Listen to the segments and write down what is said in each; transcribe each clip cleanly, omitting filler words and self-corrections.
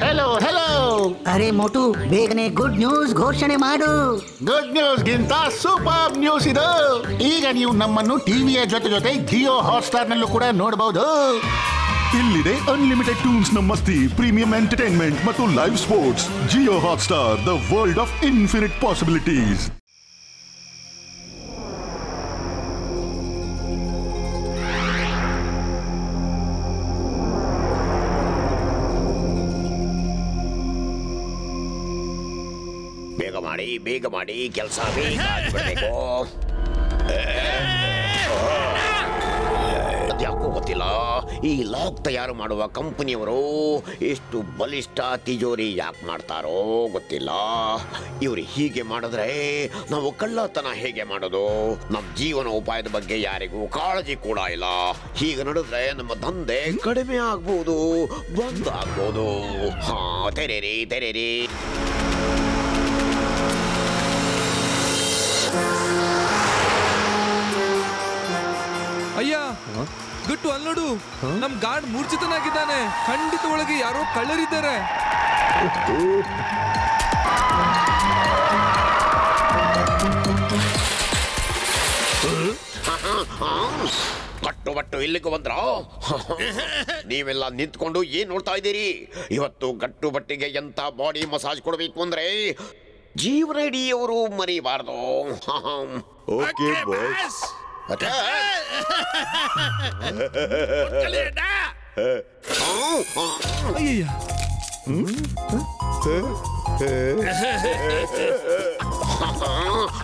Hello hello. ಅರೆ ಮೋಟು, ಬೇಗನೆ good news ಘೋಷಣೆ ಮಾಡು. ಗುಡ್ ನ್ಯೂಸ್ ಗಿಂತ ಸೂಪರ್ ನ್ಯೂಸ್ ಇದು. ಈಗ ನೀವು ನಮ್ಮನ್ನು ಟಿವಿಯ ಜೊತೆ ಜಿಯೋ ಹಾಟ್ಸ್ಟಾರ್ ನಲ್ಲೂ ಕೂಡ ನೋಡಬಹುದು. ಇಲ್ಲಿದೆ ಅನ್ಲಿಮಿಟೆಡ್ ಟೂನ್ಸ್ ನ ಮಸ್ತಿ, ಪ್ರೀಮಿಯಂ ಎಂಟರ್ಟೈನ್ಮೆಂಟ್ ಮತ್ತು live sports. Jio Hotstar, the world of infinite possibilities. ಬೇಗ ಮಾಡಿ ಕೆಲಸ ಬಿಡಬೇಕು. ಯಾಕೋ ಗೊತ್ತಿಲ್ಲ, ಈ ಲಾಕ್ ತಯಾರು ಮಾಡುವ ಕಂಪನಿಯವರು ಎಷ್ಟು ಬಲಿಷ್ಠ ತಿಜೋರಿ ಯಾಕೆ ಮಾಡ್ತಾರೋ ಗೊತ್ತಿಲ್ಲ. ಇವರು ಹೀಗೆ ಮಾಡಿದ್ರೆ ನಾವು ಕಳ್ಳತನ ಹೇಗೆ ಮಾಡೋದು? ನಮ್ಮ ಜೀವನ ಉಪಾಯದ ಬಗ್ಗೆ ಯಾರಿಗೂ ಕಾಳಜಿ ಕೂಡ ಇಲ್ಲ. ಹೀಗೆ ನಡೆದ್ರೆ ನಮ್ಮ ದಂಧೆ ಕಡಿಮೆ ಆಗ್ಬೋದು, ಬಂದ್ ಆಗ್ಬೋದು. ಹಾ, ತೆರೇರಿ. ಅಯ್ಯ, ಗಟ್ಟು ಅಲ್ಲಿ ನೋಡು, ನಮ್ ಗಾರ್ಡ್ ಮೂರ್ಛಿತನಾಗಿದ್ದಾನೆ. ಖಂಡಿತ ಒಳಗೆ ಯಾರೋ ಕಳ್ಳರಿದ್ದಾರೆ. ಗಟ್ಟು ಇಲ್ಲಿಗೆ ಬಂದ್ರ? ನೀವೆಲ್ಲ ನಿಂತ್ಕೊಂಡು ಏನ್ ನೋಡ್ತಾ ಇದ್ದೀರಿ? ಇವತ್ತು ಗಟ್ಟು ಬಟ್ಟಿಗೆ ಎಂತ ಬಾಡಿ ಮಸಾಜ್ ಕೊಡಬೇಕು ಅಂದ್ರೆ ಜೀವನ ಇಡಿಯವರು ಮರಿಬಾರ್ದು. Okay boss.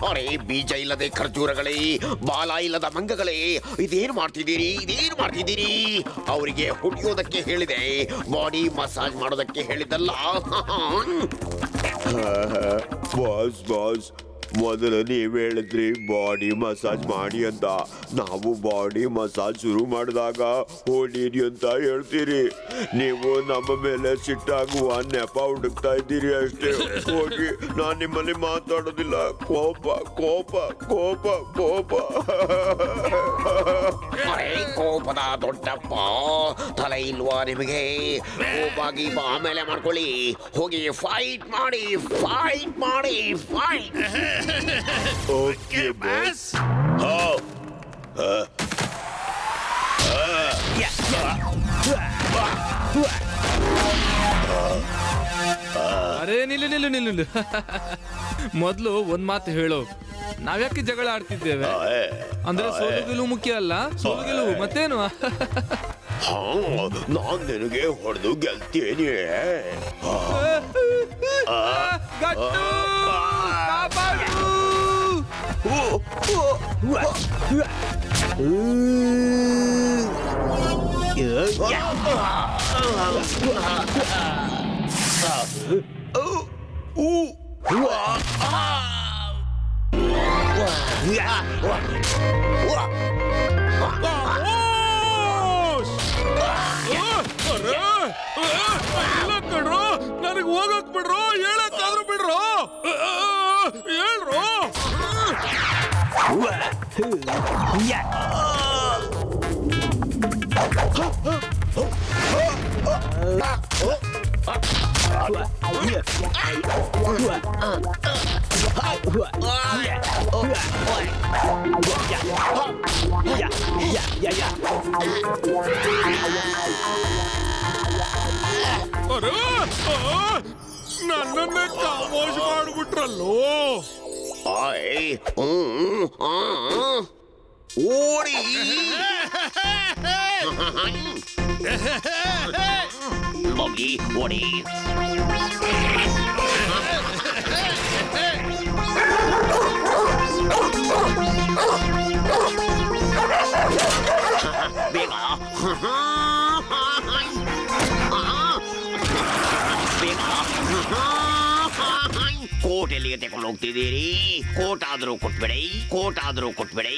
ಅರೆ, ಬೀಜ ಇಲ್ಲದೆ ಖರ್ಜೂರಗಳೇ, ಬಾಲ ಇಲ್ಲದ ಮಂಗಗಳೇ, ಇದೇನು ಮಾಡ್ತಿದ್ದೀರಿ? ಅವರಿಗೆ ಹುಡಿಯೋದಕ್ಕೆ ಹೇಳಿದೆ, ಬಾಡಿ ಮಸಾಜ್ ಮಾಡೋದಕ್ಕೆ ಹೇಳಿದ್ದಲ್ಲ. ಬಾಸ್ ಮೊದಲು ನೀವು ಹೇಳಿದ್ರಿ ಬಾಡಿ ಮಸಾಜ್ ಮಾಡಿ ಅಂತ. ನಾವು ಬಾಡಿ ಮಸಾಜ್ ಶುರು ಮಾಡಿದಾಗ ಹೊಡೀರಿ ಅಂತ ಹೇಳ್ತೀರಿ. ನೀವು ನಮ್ಮ ಮೇಲೆ ಸಿಟ್ಟಾಗುವ ನೆಪ ಹುಡುಕ್ತಾ ಇದ್ದೀರಿ ಅಷ್ಟೇ. ಹೋಗಿ, ನಾನು ನಿಮ್ಮಲ್ಲಿ ಮಾತಾಡೋದಿಲ್ಲ. ಕೋಪ. ಕೋಪದ ದೊಡ್ಡಪ್ಪ, ತಲೆ ಇಲ್ವಾ ನಿಮಗೆ? ಕೋಪಾಗಿ ಆಮೇಲೆ ಮಾಡ್ಕೊಳ್ಳಿ. ಹೋಗಿ ಫೈಟ್ ಮಾಡಿ. Okay boss. ಅರೆ ನಿಲ್ಲು. ಮೊದ್ಲು ಒಂದ್ ಮಾತು ಹೇಳು, ನಾವ್ಯಾಕೆ ಜಗಳ ಆಡ್ತಿದ್ದೇವೆ? ಅಂದ್ರೆ ಸೋಲು ಗೆಲುವು ಮುಖ್ಯ ಅಲ್ಲ, ಸೋಲು ಗೆಲುವು ಮತ್ತೇನು? ನಾನ್ ನಿನಗೆ ಹೊಡೆದು ಗೆಲ್ತೀನಿ. ನನಗೆ ಹೋಗಕ್ ಬಿಡ್ರೋ, ಹೇಳಕ್ಕಾದ್ರೂ ಬಿಡ್ರೋ, ಹೇಳ್ರೋ. ನನ್ನನ್ನೇ ಕಾಮೋಜ್ ಮಾಡ್ಬಿಟ್ರಲ್ಲೋ. ಓಡಿ ಓಡಿ. ಬೇಗ ಕೋಟ್ ಎಲ್ಲಿಗೆ ತಗೊಂಡು ಹೋಗ್ತಿದ್ದೀರಿ? ಕೋಟ್ ಆದ್ರೂ ಕೊಟ್ಬಿಡಿ.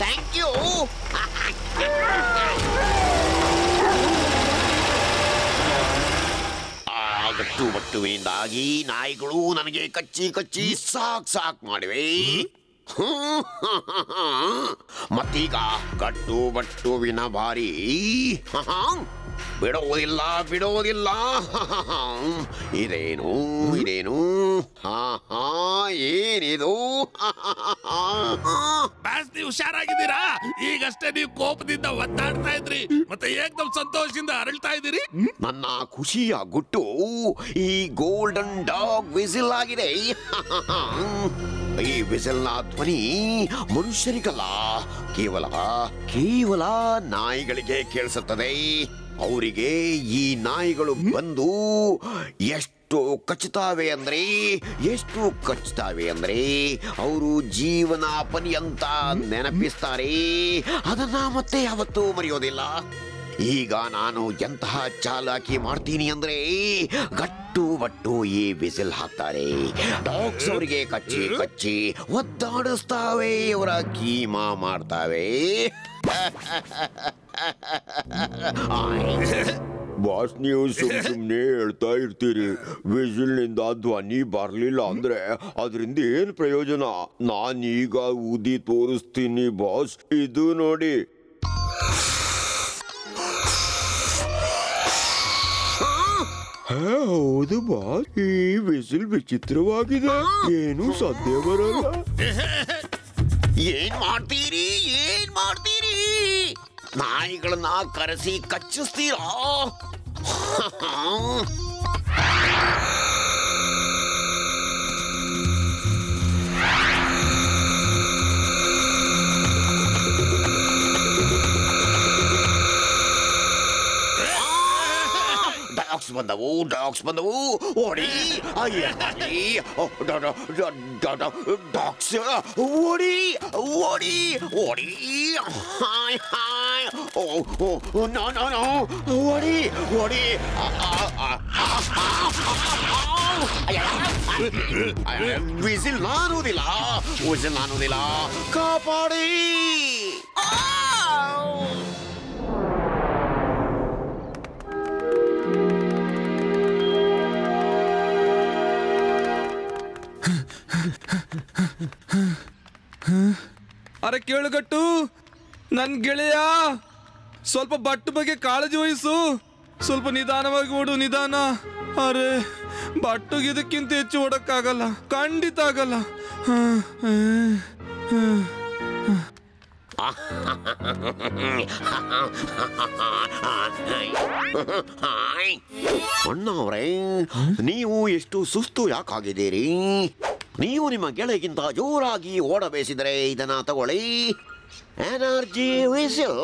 Thank you. ಗಟ್ಟುವಿನಿಂದಾಗಿ ನಾಯಿಗಳು ನನಗೆ ಕಚ್ಚಿ ಸಾಕ್ ಮಾಡಿವೆ. ಮತ್ತೀಗ ಗಟ್ಟು ಬಟ್ಟುವಿನ ಬಾರಿ ಬಿಡುವುದಿಲ್ಲ ಬಿಡುವುದಿಲ್ಲ. ಇದೇನು ಇದೇನು ಏನಿದು? ನೀವು ಹುಷಾರಾಗಿದ್ದೀರಾ? ಈಗಷ್ಟೇ ನೀವು ಕೋಪದಿಂದ ಒದ್ದಾಡ್ತಾ ಇದ್ರಿ, ಮತ್ತೆ ಏಕದಮ್ ಸಂತೋಷದಿಂದ ಅರಳ್ತಾ ಇದ್ದೀರಿ. ನನ್ನ ಖುಷಿಯ ಗುಟ್ಟು ಈ ಗೋಲ್ಡನ್ ಡಾಗ್ ವಿಸಿಲ್ ಆಗಿದೆ. ಈ ವಿಸಿಲ್ನ ಧ್ವನಿ ಮನುಷ್ಯರಿಗಲ್ಲ, ಕೇವಲ ಕೇವಲ ನಾಯಿಗಳಿಗೆ ಕೇಳಿಸುತ್ತದೆ. ಅವರಿಗೆ ಈ ನಾಯಿಗಳು ಬಂದು ಎಷ್ಟು ಕಚ್ಚುತ್ತವೆ ಅಂದ್ರೆ ಅವರು ಜೀವನ ಪರ್ಯಂತ ನೆನಪಿಸ್ತಾರೆ. ಅದನ್ನ ಮತ್ತೆ ಯಾವತ್ತೂ ಮರೆಯೋದಿಲ್ಲ. ಈಗ ನಾನು ಎಂತಹ ಚಾಲಾಕಿ ಮಾಡ್ತೀನಿ ಅಂದ್ರೆ ಗಟ್ಟು ಬಟ್ಟು ಈ ಬಿಸಿಲ್ ಹಾಕ್ತಾರೆ. ಡಾಗ್ಸ್ ಅವರಿಗೆ ಕಚ್ಚಿ ಕಚ್ಚಿ ಒದ್ದಾಡಿಸ್ತಾವೆ, ಅವರ ಕೀಮಾ ಮಾಡ್ತಾವೆ. ಬಾಸ್, ನೀವು ಸುಮ್ನೆ ಹೇಳ್ತಾ ಇರ್ತೀರಿ. ವಿಸಿಲ್ ನಿಂದ ಧ್ವನಿ ಬರ್ಲಿಲ್ಲ ಅಂದ್ರೆ ಅದರಿಂದ ಏನ್ ಪ್ರಯೋಜನ? ನಾನೀಗ ಊದಿ ತೋರಿಸ್ತೀನಿ ಬಾಸ್. ಇದು ನೋಡಿ. ಹೌದು ಬಾಸ್, ಈ ವಿಸಿಲ್ ವಿಚಿತ್ರವಾಗಿದೆ. ಏನು ಸದ್ಯ ಬರಲ್ಲ. ಏನ್ ಮಾಡ್ತೀರಿ ನಾಯಿಗಳನ್ನ ಕರೆಸಿ ಕಚ್ಚಿಸ್ತೀರಾ? ಡಾಗ್ಸ್ ಬಂದವು ಓಡಿ. ಡಾಗ್ಸ್ ಓಡಿ ಓಡಿ ಓಡಿ. ನೋ ಓಡಿ ಓಡಿ. ವಿಸಿಲ್ ನಾನುವುದಿಲ್ಲ, ಕಾಪಾಡಿ. ಅರೆ ಕೇಳುಗಟ್ಟು, ನನ್ ಗೆಳೆಯ, ಸ್ವಲ್ಪ ಬಟ್ಟು ಬಗ್ಗೆ ಕಾಳಜಿ ವಹಿಸು. ಸ್ವಲ್ಪ ನಿಧಾನವಾಗಿ ಓಡು, ನಿಧಾನ. ಅರೆ ಬಟ್ಟುಗೆ ಇದಕ್ಕಿಂತ ಹೆಚ್ಚು ಓಡಕ್ಕಾಗಲ್ಲ, ಖಂಡಿತ ಆಗಲ್ಲ. ಅಣ್ಣವ್ರೇ, ನೀವು ಎಷ್ಟು ಸುಸ್ತು ಯಾಕಾಗಿದ್ದೀರಿ? ನೀವು ನಿಮ್ಮ ಗೆಳೆಗಿಂತ ಜೋರಾಗಿ ಓಡಬೇಸಿದರೆ ಇದನ್ನ ತಗೊಳ್ಳಿ, ಎನರ್ಜಿ ವಿಸಿಲ್.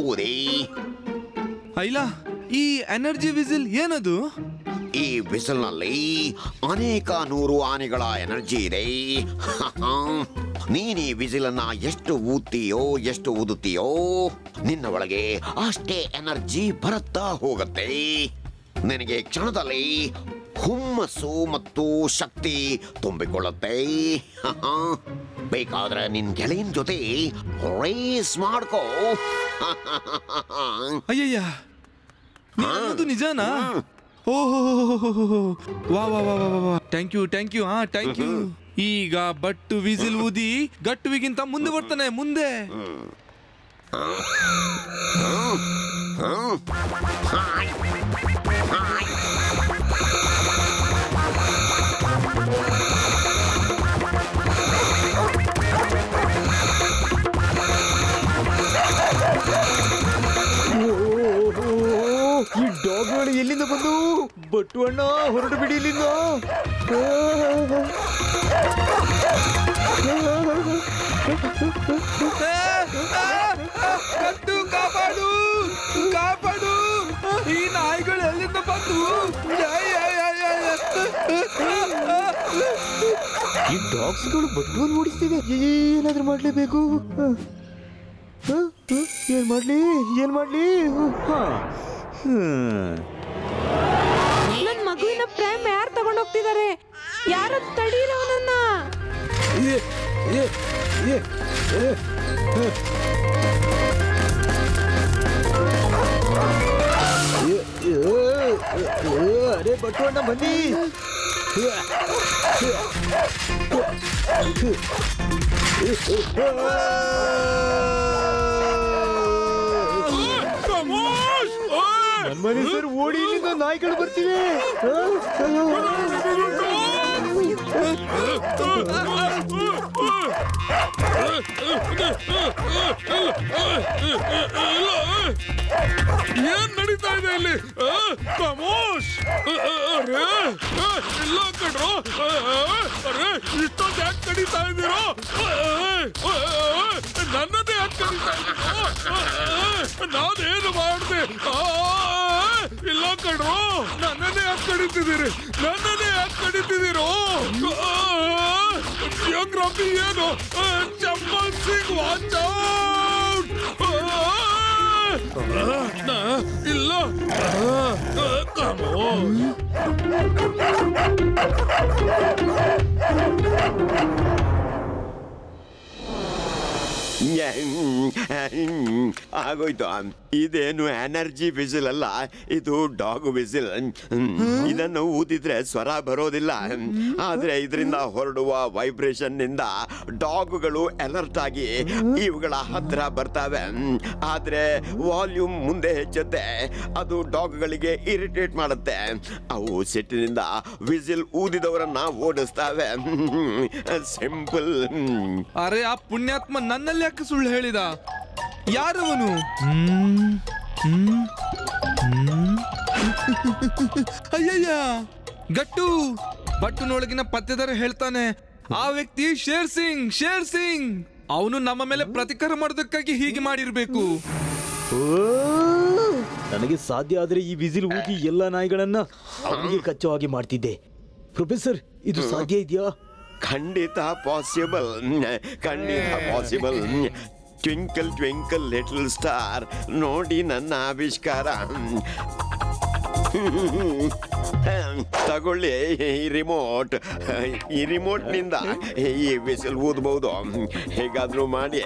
ಊದಿ. ಐಲ, ಈ ಎನರ್ಜಿ ವಿಸಿಲ್ ಏನದು? ಈ ವಿಸಿಲ್ ನಲ್ಲಿ ಅನೇಕ 100 ಆನೆಗಳ ಎನರ್ಜಿ ಇದೆ. ನೀನ್ ಈ ವಿಸಿಲ್ ಅನ್ನ ಎಷ್ಟು ಊದುತ್ತೀಯೋ ನಿನ್ನ ಒಳಗೆ ಅಷ್ಟೇ ಎನರ್ಜಿ ಬರುತ್ತಾ ಹೋಗುತ್ತೆ. ನಿನಗೆ ಕ್ಷಣದಲ್ಲಿ ಹುಮ್ಮಸ್ಸು ಮತ್ತು ಶಕ್ತಿ ತುಂಬಿಕೊಳ್ಳುತ್ತೆ. ಬೇಕಾದ್ರೆ ನಿನ್ ಗೆಳೆಯನ್ ಜೊತೆ ರೇಸ್ ಮಾಡ್ಕೋ. ಅಯ್ಯಯ್ಯ, ಅದು ನಿಜಾನಾ? ಓಹೋ, ವಾ ವಾ ವಾ ವಾ, ಥ್ಯಾಂಕ್ ಯು. Thank you. ಈಗ ಬಟ್ಟು ವಿಸಿಲ್ ಊದಿ ಗಟ್ಟುವಿಗಿಂತ ಮುಂದೆ ಬರ್ತಾನೆ, ಮುಂದೆ. ಈ ಡಾಗ್ಗಳು ಎಲ್ಲಿಂದ ಬಂದು? ಬಟ್ಟು ಅಣ್ಣ, ಹೊರಡು ಬಿಡಿ ಇಲ್ಲಿಂದ. ಗಟ್ಟು, ಕಾಪಾಡು, ಕಾಪಾಡು. ಈ ನಾಯಿಗಳು ಎಲ್ಲಿಂದ ಬಂದು? ಈ ಡಾಗ್ಸ್ಗಳು ಬಟ್ಟುವನ್ನು ಓಡಿಸ್ತಿವೆ. ಏನಾದ್ರೂ ಮಾಡ್ಲೇಬೇಕು. ಏನ್ ಮಾಡ್ಲಿ? ನನ್ ಮಗುವಿನ ಪ್ರೇಮ ಯಾರು ತಗೊಂಡೋಗ್ತಿದ್ದಾರೆ? ಯಾರು ತಡೀರ ಅವನನ್ನ? ಅರೆ ಬಟ್ಟು ಅಣ್ಣ ಬನ್ನಿ. ನನ್ಮನೆ ಸರ್ ಓಡಿ ಇಲ್ಲಿಂದ ನಾಯಿಗಳು ಬರ್ತಿವೆ. ಏನ್ ನಡೀತಾ ಇದೆ ಇಲ್ಲಿ? ಖಮೋಶ್! ಅರೆ ಇಲ್ಲ ಕಣ್ರೋ, ಅರೆ ಇಷ್ಟೊಂದು ಯಾಕೆ ಕಡಿತಾ ಇದ್ದೀರೋ? ನನ್ನದೇ ಯಾಕೆ ಕಡಿತಾ ಇದ್ದೀರೋ? ನಾನೇನು ಮಾಡಿದೆ? ಇಲ್ಲ ಕಣ್ರೋ, ನನ್ನದೇ ಯಾಕೆ ಕಡಿತಿದ್ದೀರಿ? ನನ್ನದೇ ಯಾಕೆ ಕಡಿತಿದ್ದೀರೋ? ಜಿಯೋಗ್ರಫಿ ಏನು? ಚಂಪಲ್ ಸಿಂಗ್ ವಾಚ್ ಔಟ್! ಇಲ್ಲ ಆಗೋಯ್ತು. ಇದೇನು ಎನರ್ಜಿ ವಿಸಿಲ್ ಅಲ್ಲ, ಇದು ಡಾಗ್ ವಿಸಿಲ್. ಇದನ್ನು ಊದಿದ್ರೆ ಸ್ವರ ಬರೋದಿಲ್ಲ, ಆದ್ರೆ ಇದರಿಂದ ಹೊರಡುವ ವೈಬ್ರೇಷನ್ ನಿಂದ ಡಾಗ್ಗಳು ಅಲರ್ಟ್ ಆಗಿ ಇವುಗಳ ಹತ್ರ ಬರ್ತವೆ. ಆದ್ರೆ ವಾಲ್ಯೂಮ್ ಮುಂದೆ ಹೆಚ್ಚುತ್ತೆ, ಅದು ಡಾಗ್ಗಳಿಗೆ ಇರಿಟೇಟ್ ಮಾಡುತ್ತೆ. ಅವು ಸಿಟ್ಟಿನಿಂದ ವಿಸಿಲ್ ಊದಿದವರನ್ನ ಓಡಿಸ್ತವೆ. ಸಿಂಪಲ್. ಅರೆ ಆ ಪುಣ್ಯಾತ್ಮ ನನ್ನಲ್ಲಿ ಯಾಕೆ ಸುಳ್ಳು ಹೇಳಿದ? ಯಾರವನು? ಅಯ್ಯಯ್ಯ, ಗಟ್ಟು ಬಟ್ಟುನೊಳಗಿನ ಪತ್ತೆದಾರ ಹೇಳ್ತಾನೆ ಆ ವ್ಯಕ್ತಿ ಶೇರ್ ಸಿಂಗ್. ಶೇರ್ ಸಿಂಗ್ ಅವನು ನಮ್ಮ ಮೇಲೆ ಪ್ರತಿಕಾರ ಮಾಡೋದಕ್ಕಾಗಿ ಹೀಗೆ ಮಾಡಿರ್ಬೇಕು. ನನಗೆ ಸಾಧ್ಯ ಆದ್ರೆ ಈ ವಿಸಿಲ್ ಊದಿ ಎಲ್ಲ ನಾಯಿಗಳನ್ನ ಅವನಿಗೆ ಕಚ್ಚೋ ಹಾಗೆ ಮಾಡ್ತಿದ್ದೆ. ಪ್ರೊಫೆಸರ್, ಇದು ಸಾಧ್ಯ ಇದೆಯಾ? ಖಂಡಿತ ಪಾಸಿಬಲ್, ಖಂಡಿತ possible. Twinkle twinkle little star, ನೋಡಿ ನನ್ನ ಆವಿಷ್ಕಾರ. ತಗೊಳ್ಳಿ ಈ ರಿಮೋಟ್. ಈ ರಿಮೋಟ್ನಿಂದ ಈ ವಿಸಿಲ್ ಊದಬಹುದು. ಹೇಗಾದ್ರೂ ಮಾಡಿ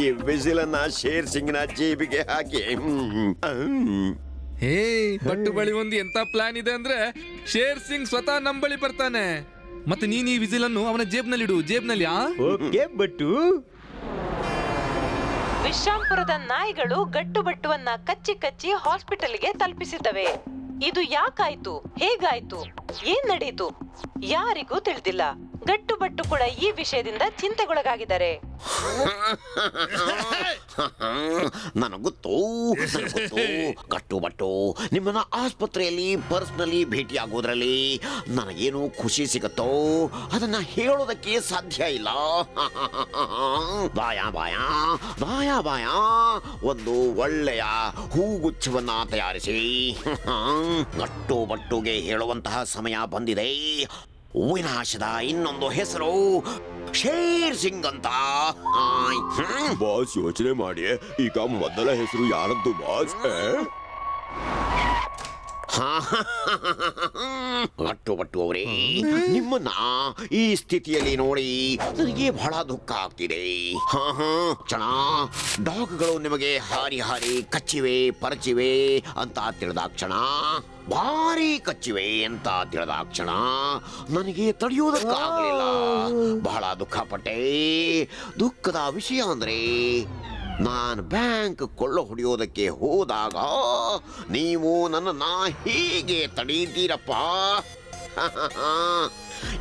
ಈ ವಿಸಿಲನ್ನ ಶೇರ್ ಸಿಂಗ್ನ ಜೇಬಿಗೆ ಹಾಕಿ. ಹೇ, ಬಟ್ಟು ಬಳಿ ಒಂದು ಎಂತ ಪ್ಲಾನ್ ಇದೆ ಅಂದ್ರೆ ಶೇರ್ ಸಿಂಗ್ ಸ್ವತಃ ನಮ್ಮ ಬಳಿ ಬರ್ತಾನೆ. ಮತ್ತೆ ನೀನ್ ಈ ವಿಸಿಲ್ ಅನ್ನು ಅವನ ಜೇಬ್ನಲ್ಲಿಡು. ಜೇಬ್ನಲ್ಲಿ. Okay but. ವಿಶ್ರಾಂಪುರದ ನಾಯಿಗಳು ಗಟ್ಟು ಬಟ್ಟುವನ್ನ ಕಚ್ಚಿ ಕಚ್ಚಿ ಹಾಸ್ಪಿಟಲ್ಗೆ ತಲುಪಿಸಿದ್ದವೆ. ಇದು ಯಾಕಾಯ್ತು, ಹೇಗಾಯ್ತು, ಏನ್ ನಡೆಯಿತು ಯಾರಿಗೂ ತಿಳಿದಿಲ್ಲ. ಗಟ್ಟು ಬಟ್ಟು ಕೂಡ ಈ ವಿಷಯದಿಂದ ಚಿಂತೆಗೊಳಗಾಗಿದ್ದಾರೆ. ನನಗೊತ್ತು ಗಟ್ಟು ಬಟ್ಟು ನಿಮ್ಮನ್ನ ಆಸ್ಪತ್ರೆಯಲ್ಲಿ ಪರ್ಸ್ನಲಿ ಭೇಟಿಯಾಗೋದ್ರಲ್ಲಿ ನನಗೇನು ಖುಷಿ ಸಿಗುತ್ತೋ ಅದನ್ನ ಹೇಳೋದಕ್ಕೆ ಸಾಧ್ಯ ಇಲ್ಲ. ಬಾಯ ಬಾಯ ಬಾಯ ಬಾಯ ಒಂದು ಒಳ್ಳೆಯ ಹೂಗುಚ್ಛವನ್ನ ತಯಾರಿಸಿ ಗಟ್ಟು ಬಟ್ಟುಗೆ ಹೇಳುವಂತಹ ಸಮಯ ಬಂದಿದೆ. ವಿನಾಶದ ಇನ್ನೊಂದು ಹೆಸರು ಶೇರ್ ಸಿಂಗ್ ಅಂತ. ಬಾಸ್, ಯೋಚನೆ ಮಾಡಿ, ಈಗ ಮೊದಲ ಹೆಸರು ಯಾರದ್ದು ಬಾಸ್? ಗಟ್ಟು ಬಟ್ಟು ಅವರೇ, ನಿಮ್ಮನ್ನ ಈ ಸ್ಥಿತಿಯಲ್ಲಿ ನೋಡಿ ನನಗೆ ಬಹಳ ದುಃಖ ಆಗ್ತಿದೆ. ಕ್ಷಣ ಡಾಗ್ಗಳು ನಿಮಗೆ ಹಾರಿ ಹಾರಿ ಕಚ್ಚಿವೆ, ಪರಚಿವೆ ಅಂತ ತಿಳಿದಾಕ್ಷಣ, ಭಾರಿ ಕಚ್ಚಿವೆ ಅಂತ ತಿಳಿದಾಕ್ಷಣ ನನಗೆ ತಡೆಯೋದಕ್ಕಾಗಲಿಲ್ಲ. ಬಹಳ ದುಃಖಪಟ್ಟೆ. ದುಃಖದ ವಿಷಯ ಅಂದ್ರೆ ನಾನು ಬ್ಯಾಂಕ್ ಕೊಳ್ಳ ಹೊಡೆಯೋದಕ್ಕೆ ಹೋದಾಗ ನೀವು ನನ್ನನ್ನ ಹೀಗೆ ತಡೀತೀರಪ್ಪ.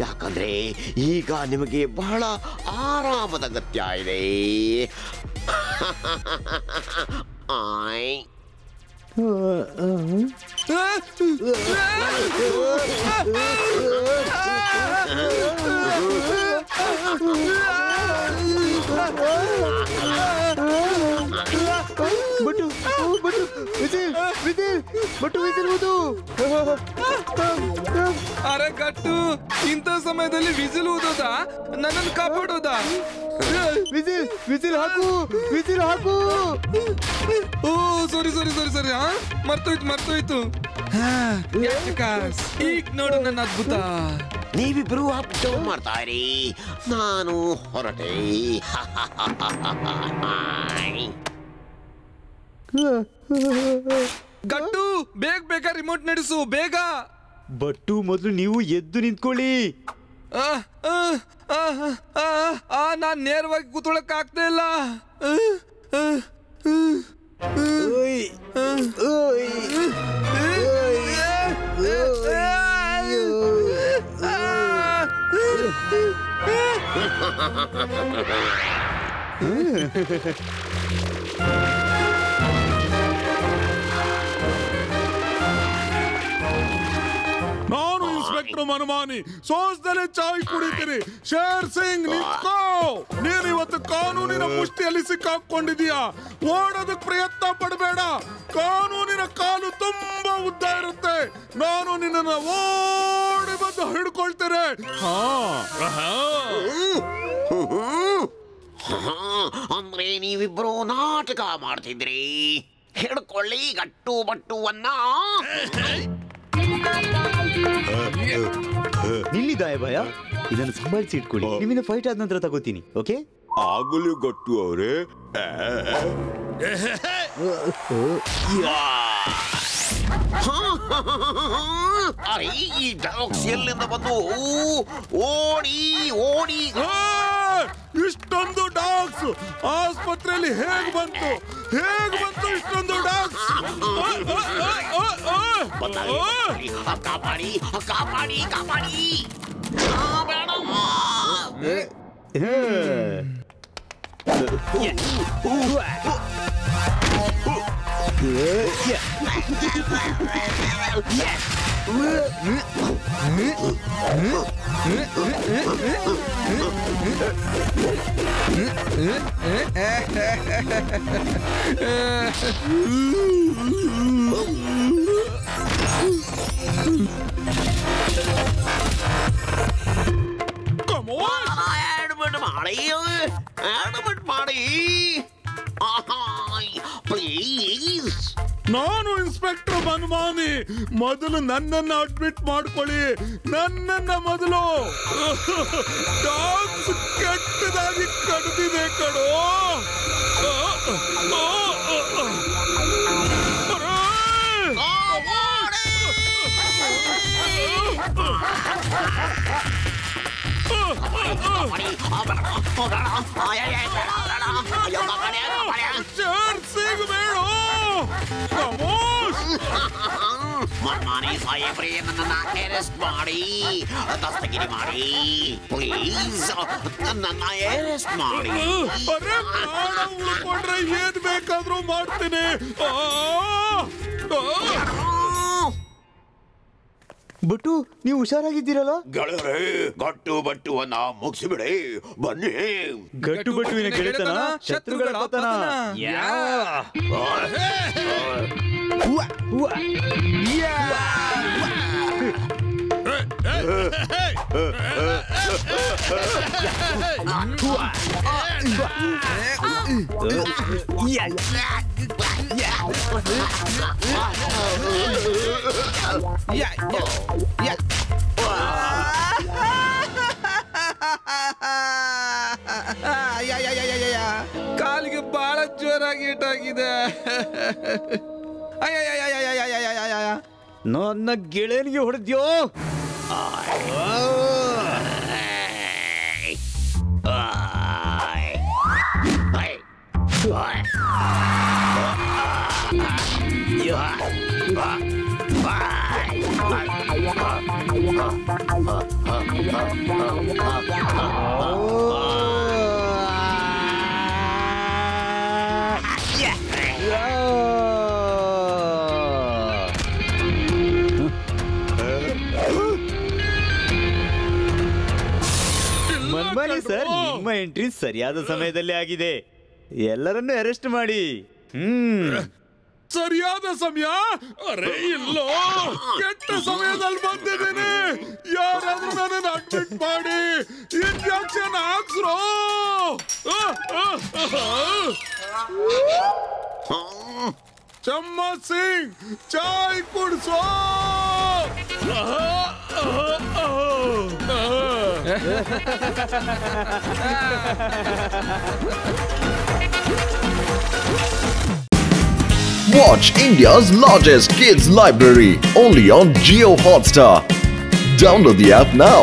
ಯಾಕಂದ್ರೆ ಈಗ ನಿಮಗೆ ಬಹಳ ಆರಾಮದ ಅಗತ್ಯ ಇದೆ. ಬಟ್ಟು ಬಟ್ಟು ವಿಸಿಲ್ ವಿಸಿಲ್ ಬಟ್ಟು ವಿಸಿಲ್ ಊದು. ಅರೆ ಗಟ್ಟು, ಇಂಥ ಸಮಯದಲ್ಲಿ ವಿಸಿಲ್ ಊದೋದಾ? ನನ್ನನ್ನು ಕಾಪಾಡೋದಾ? ವಿಸಿಲ್ ವಿಸಿಲ್ ಹಾಕು, ವಿಸಿಲ್ ಹಾಕು. ಓ ಸಾರಿ ಸಾರಿ ಸಾರಿ ಸಾರಿ, ಮರ್ತೋಯ್ತು. ಈಗ ನೋಡು ನನ್ನ ಅದ್ಭುತ. ನೀವಿಬ್ರು ಅಪ್ ಡೌನ್ ಮಾಡ್ತಾ ಇರಿ, ನಾನು ಹೊರಟೆ. ಗಟ್ಟು, ಬೇಗ ರಿಮೋಟ್ ನಡೆಸು, ಬೇಗ. ಬಟ್ಟು ಮೊದಲು ನೀವು ಎದ್ದು ನಿಂತ್ಕೊಳ್ಳಿ. ನಾನ್ ನೇರವಾಗಿ ಕೂತ್ಕೊಳಕ್ ಆಗ್ತಾ ಇಲ್ಲ. ನಾನು ಇನ್ಸ್ಪೆಕ್ಟರ್ ಮನಮಾನಿ ಸೋಸ್ದಲೆ ಚಾಯ್ ಕುಡಿತೀನಿ. ಶೇರ್ ಸಿಂಗ್ ನಿಂತ್ಕೋ. ನೀನು ಇವತ್ತು ಕಾನೂನಿನ ಮುಷ್ಟಿಯಲ್ಲಿ ಸಿಕ್ಕಾಕೊಂಡಿದೀಯಾ. ಓಡೋದಕ್ಕೆ ಪ್ರಯತ್ನ ಪಡಬೇಡ. ಕಾನೂನಿನ ಕಾಲು ತುಂಬಾ ಉದ್ದ ಇರುತ್ತೆ. ನಾನು ನಿನ್ನನ್ನು ಓಡಿ ಬಂದು ಹಿಡ್ಕೊಳ್ತೇನೆ. ಅಂದ್ರೆ ನೀವಿಬ್ರು ನಾಟಕ ಮಾಡ್ತಿದ್ರಿ. ಹಿಡ್ಕೊಳ್ಳಿ ಗಟ್ಟು ಬಟ್ಟುವನ್ನ. ನಿಲ್ಲಿದಾಯ ಭಯ, ಇದನ್ನು ಸಂಭಾಳಿಸಿ ಇಟ್ಕೊಳ್ಳಿ. ನಿಮ್ಮಿಂದ ಫೈಟ್ ಆದ ನಂತರ ತಗೋತೀನಿ. ಓಕೆ? ಆಗಲೂ ಗಟ್ಟು ಅವರೇ. ಅರೆ ಈ ಡಾಗ್ಸ್ ಎಲ್ಲಿಂದ ಬಂದು ಓಡಿ ಓಡಿ. ಇಷ್ಟೊಂದು ಡಾಗ್ಸ್ ಆಸ್ಪತ್ರೆಯಲ್ಲಿ ಹೇಗ್ ಬಂತು ಇಷ್ಟೊಂದು ಡಾಗ್ಸ್? ಕಾಪಾಡಿ ಕಾಪಾಡಿ ಕಾಪಾಡಿ. ಅಡ್ಮಿಟ್ ಮಾಡಿ ಪ್ಲೀಸ್. ನಾನು ಇನ್ಸ್ಪೆಕ್ಟರ್ ಮನ್ಮಾನಿ. ಮೊದಲು ನನ್ನನ್ನು ಅಡ್ಮಿಟ್ ಮಾಡ್ಕೊಳ್ಳಿ. ನನ್ನನ್ನ ಮೊದಲು. ಡಾಗ್ಸ್ ಕೆಟ್ಟದಾಗಿ ಕಡ್ದಿದೆ ಕಡೋ. ಮನ್ಮಾನಿ ಸಾಹೇಬ್ರೆ, ನನ್ನನ್ನ ಅರೆಸ್ಟ್ ಮಾಡಿ, ದಸ್ತಗಿರಿ ಮಾಡಿ ಪ್ಲೀಸ್. ನನ್ನ ಅರೆಸ್ಟ್ ಮಾಡಿ. ಉಳ್ಕೊಂಡ್ರೆ ಏನ್ ಬೇಕಾದ್ರೂ ಮಾಡ್ತೀನಿ. ಬಟ್ಟು, ನೀವು ಹುಷಾರಾಗಿದ್ದೀರಲ್ಲ? ಗೆಳೆಯರೇ, ಗಟ್ಟು ಬಟ್ಟುವನ್ನ ಮುಗಿಸಿಬಿಡಿ. ಬನ್ನಿ. ಗಟ್ಟು ಬಟ್ಟುವಿನ ಗೆಳೆತನ ಶತ್ರುಗಳ ಪತನ. ಕಾಲಿಗೆ ಬಹಳ ಜೋರಾಗಿ ಇಟ್ಟಾಗಿದೆ. ನನ್ನ ಗೆಳೆಯನಿಗೆ ಹೊಡೆದ್ಯೋ? ಮನ್ಮಾನಿ ಸರ್, ನಿಮ್ಮ ಎಂಟ್ರಿ ಸರಿಯಾದ ಸಮಯದಲ್ಲಿ ಆಗಿದೆ. ಎಲ್ಲರನ್ನು ಅರೆಸ್ಟ್ ಮಾಡಿ. ಸರಿಯಾದ ಸಮಯ? ಅರೆ ಇಲ್ಲೋ, ಕೆಟ್ಟ ಸಮಯದಲ್ಲಿ ಬಂದಿದ್ದೀನಿ. ಯಾರಾದ್ರೂ ನನ್ನನ್ನು ಅಡ್ಮಿಟ್ ಮಾಡಿ injection ಹಾಕ್ಸ್ರೋ. ಚಮ್ಮ Singh, chai ಕುಡ್ಸೋ. Watch India's largest kids library only on Jio Hotstar. Download the app now.